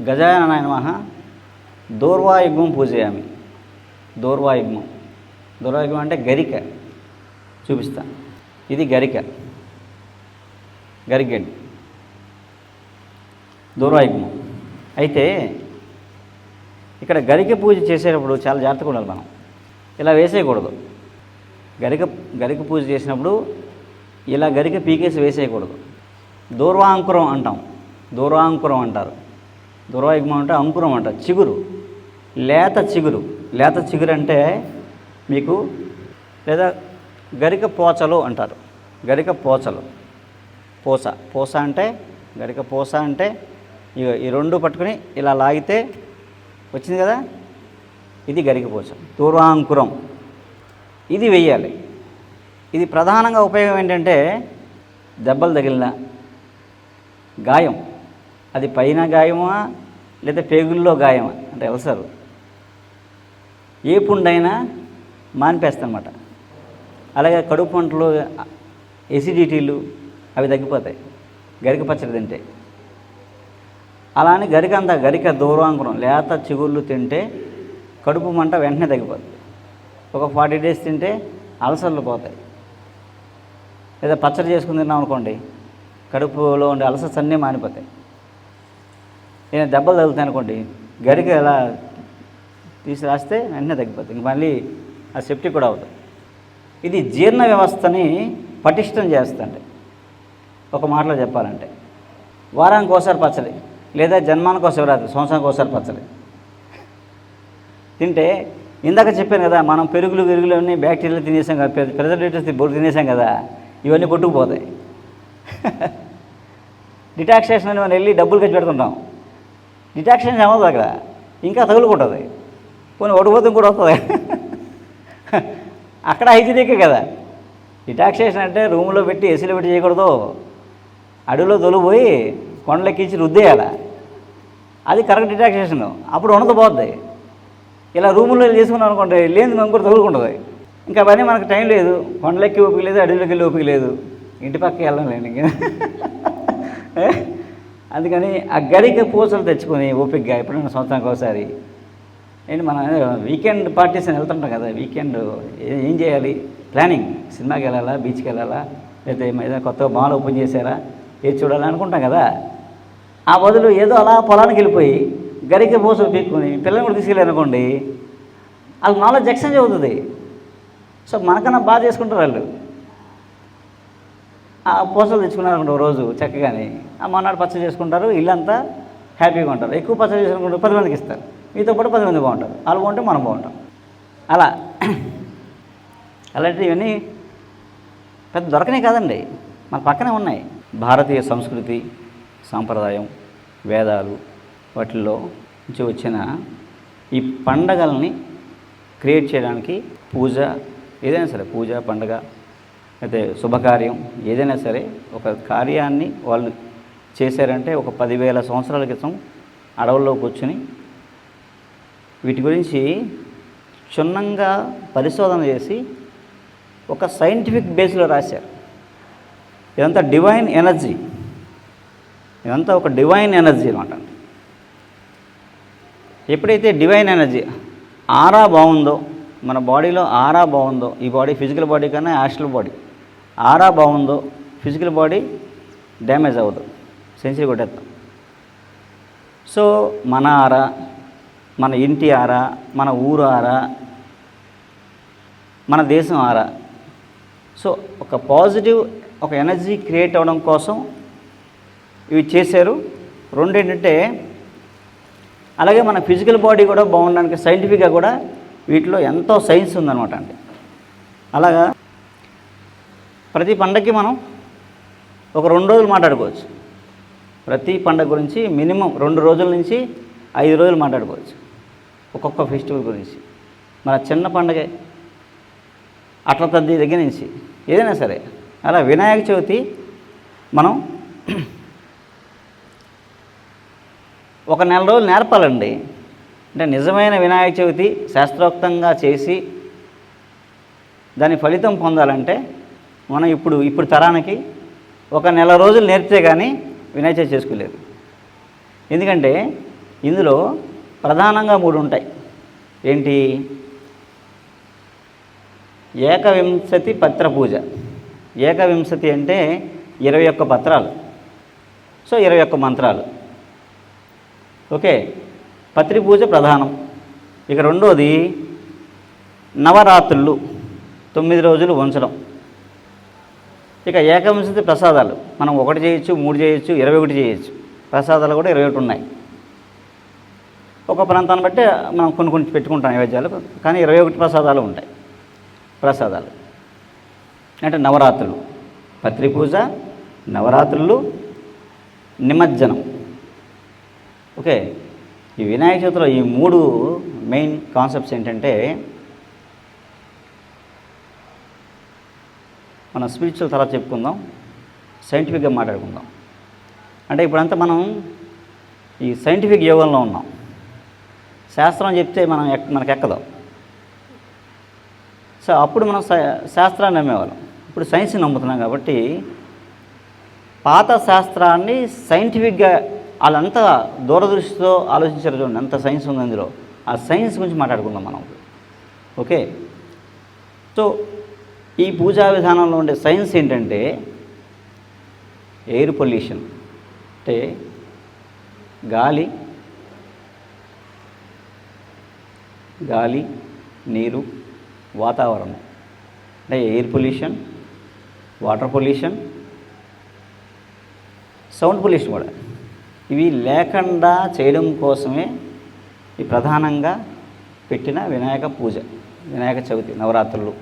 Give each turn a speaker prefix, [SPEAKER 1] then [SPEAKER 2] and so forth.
[SPEAKER 1] గజాననాయ నమః దూర్వాయుగ్మం పూజయామి. దూర్వాయుగ్మం అంటే గరిక. చూపిస్తా. ఇది గరిగడ్డి దూర్వాయుగ్మం. అయితే ఇక్కడ గరిక పూజ చేసేటప్పుడు చాలా జాగ్రత్తగా ఉండాలి. మనం ఇలా వేసేయకూడదు. గరిక పూజ చేసినప్పుడు ఇలా గరిక పీకేసి వేసేయకూడదు. దూర్వాంకురం అంటాం. దూర్వాంకురం అంటారు. దూర్వాయుగ్మం అంటే అంకురం అంటారు. చిగురు, లేత చిగురు అంటే మీకు, లేదా గరిక పోచలు అంటారు. గరిక పోచలు, పూస అంటే గరిక పూస అంటే ఈ రెండు పట్టుకుని ఇలా లాగితే వచ్చింది కదా, ఇది గరిక పూస. దూర్వాంకురం ఇది వెయ్యాలి. ఇది ప్రధానంగా ఉపయోగం ఏంటంటే దెబ్బలు తగిలిన గాయం, అది పైన గాయమా లేదా పేగుల్లో గాయమా అంటే అల్సరు, ఏ పుండైనా మానిపేస్తానమాట. అలాగే కడుపు మంటలు, ఎసిడిటీలు అవి తగ్గిపోతాయి గరిక పచ్చడి తింటే. అలానే గరిక దూర్వాంకురం లేత చిగుళ్ళు తింటే కడుపు మంట వెంటనే తగ్గిపోతుంది. ఒక 40 days తింటే అల్సర్లు పోతాయి. లేదా పచ్చడి చేసుకుని తిన్నాం అనుకోండి, కడుపులో ఉండే అల్సర్స్ అన్నీ మానిపోతాయి. నేను దెబ్బలు తగులుతాయి అనుకోండి, గరిక ఎలా తీసి రాస్తే వెంటనే తగ్గిపోతుంది. ఇంక మళ్ళీ ఆ సెప్టిక్ కూడా అవుతుంది. ఇది జీర్ణ వ్యవస్థని పటిష్టం చేస్తుంది. ఒక మాటలో చెప్పాలంటే వారానికి ఒకసారి పచ్చడి, లేదా జన్మానికి ఒక శివరాత్రి, సంవత్సరానికి ఒకసారి పచ్చడి తింటే, ఇందాక చెప్పాను కదా, మనం పెరుగులు అన్నీ బ్యాక్టీరియాలు తినేసాం కదా, ప్రిజర్వేటివ్స్ బొట్టు తినేసాం కదా, ఇవన్నీ కొట్టుకుపోతాయి. డిటాక్సేషన్ అని మనం వెళ్ళి డబ్బులు ఖర్చు పెడుతుంటాం. డిటాక్సేషన్ ఏమవుతుంది అక్కడ, ఇంకా తగులుకుంటుంది. పోనీ ఒడిపోతుంది కూడా వస్తుంది. అక్కడ హైజీనికే కదా. డిటాక్సేషన్ అంటే రూమ్లో పెట్టి ఏసీలో పెట్టి చేయకూడదు. అడవిలో తొలిపోయి కొండలెక్కించి రుద్దేయాల, అది కరెక్ట్ డిటాక్సేషన్. అప్పుడు ఉండదు పోద్ది. ఇలా రూముల్లో చేసుకున్నాం అనుకోండి, లేని మనం కూడా తగులుకుంటుంది. ఇంకా అవన్నీ మనకు టైం లేదు. కొండలెక్కి ఓపిక లేదు, అడవిలోకి వెళ్ళి ఓపిక లేదు, ఇంటి పక్కకి వెళ్ళడం లేదు. అందుకని ఆ గరిక పూసలు తెచ్చుకొని ఓపికగా ఎప్పుడైనా సంవత్సరానికి ఒకసారి ఏంటి, మనం వీకెండ్ పార్టీస్ అని వెళ్తుంటాం కదా, వీకెండ్ ఏం చేయాలి, ప్లానింగ్, సినిమాకి వెళ్ళాలా, బీచ్కి వెళ్ళాలా, లేదా ఏదైనా కొత్తగా మాల్ ఓపెన్ చేశారా, ఏది చూడాలి అనుకుంటాం కదా. ఆ బదులు ఏదో అలా పొలానికి వెళ్ళిపోయి గరిక పూసలు పీక్కుని పిల్లల్ని కూడా తీసుకెళ్ళారు అనుకోండి, వాళ్ళకి నాలెడ్జ్ ఎక్స్చేంజ్ అవుతుంది. సో మనకన్నా బాగా చేసుకుంటారు వాళ్ళు. ఆ పూసలు తెచ్చుకున్నారు అనుకుంటారు రోజు చక్కగానే, ఆ మొన్నటి పచ్చడి చేసుకుంటారు, ఇల్లంతా హ్యాపీగా ఉంటారు. ఎక్కువ పచ్చడి చేసుకుంటారు, 10 మందికి ఇస్తారు. మీతో పాటు 10 మంది బాగుంటారు. వాళ్ళు బాగుంటే మనం బాగుంటాం. అలాంటివి ఇవన్నీ పెద్ద దొరకనే కాదండి, మన పక్కనే ఉన్నాయి. భారతీయ సంస్కృతి, సాంప్రదాయం, వేదాలు వాటిల్లో నుంచి వచ్చిన ఈ పండగల్ని క్రియేట్ చేయడానికి పూజ, ఏదైనా సరే పూజ, పండగ, అయితే శుభకార్యం ఏదైనా సరే, ఒక కార్యాన్ని వాళ్ళు చేశారంటే ఒక 10,000 సంవత్సరాల క్రితం అడవుల్లో కూర్చుని వీటి గురించి క్షుణ్ణంగా పరిశోధన చేసి ఒక సైంటిఫిక్ బేస్లో రాశారు. ఇదంతా డివైన్ ఎనర్జీ, ఇదంతా ఒక డివైన్ ఎనర్జీ అనమాట. ఎప్పుడైతే డివైన్ ఎనర్జీ ఆరా బాగుందో, మన బాడీలో ఆరా బాగుందో, ఈ బాడీ ఫిజికల్ బాడీ కన్నా యాస్ట్రల్ బాడీ ఆరా బాగుందో, ఫిజికల్ బాడీ డ్యామేజ్ అవ్వదు, సెంచరీ కొట్టేస్తాం. సో మన ఆరా, మన ఇంటి ఆరా, మన ఊరు ఆరా, మన దేశం ఆరా, సో ఒక పాజిటివ్ ఒక ఎనర్జీ క్రియేట్ అవ్వడం కోసం ఇవి చేశారు. రెండు ఏంటంటే, అలాగే మన ఫిజికల్ బాడీ కూడా బాగుండడానికి సైంటిఫిక్గా కూడా వీటిలో ఎంతో సైన్స్ ఉందన్నమాట అండి. అలాగా ప్రతి పండగకి మనం ఒక 2 రోజులు మాట్లాడుకోవచ్చు. ప్రతి పండగ గురించి మినిమం 2 రోజుల నుంచి 5 రోజులు మాట్లాడుకోవచ్చు, ఒక్కొక్క ఫెస్టివల్ గురించి. మన చిన్న పండగ అట్ల తద్ది దగ్గర నుంచి ఏదైనా సరే. అలా వినాయక చవితి మనం ఒక 4 రోజులు నేర్పాలండి. అంటే నిజమైన వినాయక చవితి శాస్త్రోక్తంగా చేసి దాని ఫలితం పొందాలంటే మనం ఇప్పుడు తరానికి ఒక 1 నెల రోజులు నేర్పితే కానీ వినాయక చవితి చేసుకోలేదు. ఎందుకంటే ఇందులో ప్రధానంగా 3 ఉంటాయి. ఏంటి? ఏకవింశతి పత్ర పూజ. ఏకవింశతి అంటే 21 పత్రాలు. సో 21 మంత్రాలు. ఓకే, పత్రి పూజ ప్రధానం. ఇక రెండోది నవరాత్రులు 9 రోజులు ఉంచడం. ఇక ఏకవింశతి ప్రసాదాలు మనం 1 చేయొచ్చు, 3 చేయొచ్చు, 21 చేయొచ్చు. ప్రసాదాలు కూడా 21 ఉన్నాయి. ఒక ప్రాంతాన్ని బట్టి మనం కొన్ని పెట్టుకుంటాం నైవేద్యాలు, కానీ 21 ప్రసాదాలు ఉంటాయి. ప్రసాదాలు అంటే నవరాత్రులు, పత్రి పూజ, నవరాత్రులు, నిమజ్జనం. ఓకే, ఈ వినాయక చవితిలో ఈ 3 మెయిన్ కాన్సెప్ట్స్ ఏంటంటే, మనం స్పిరిచువల్ తర్వాత చెప్పుకుందాం, సైంటిఫిక్గా మాట్లాడుకుందాం. అంటే ఇప్పుడంతా మనం ఈ సైంటిఫిక్ యోగంలో ఉన్నాం. శాస్త్రం చెప్తే మనకు ఎక్కదు. సో అప్పుడు మనం శాస్త్రాన్ని నమ్మేవాళ్ళం. ఇప్పుడు సైన్స్ని నమ్ముతున్నాం. కాబట్టి పాత శాస్త్రాన్ని సైంటిఫిక్గా వాళ్ళంతా దూరదృష్టితో ఆలోచించారు. చూడండి ఎంత సైన్స్ ఉంది అందులో. ఆ సైన్స్ గురించి మాట్లాడుకుందాం మనం. ఓకే, సో ఈ పూజా విధానంలో ఉండే సైన్స్ ఏంటంటే ఎయిర్ పొల్యూషన్, అంటే గాలి, నీరు, వాతావరణం. అంటే air pollution, water pollution, sound pollution కూడా. ఇవి లేకుండా చేయడం కోసమే ఈ ప్రధానంగా పెట్టిన వినాయక పూజ, వినాయక చవితి, నవరాత్రులు.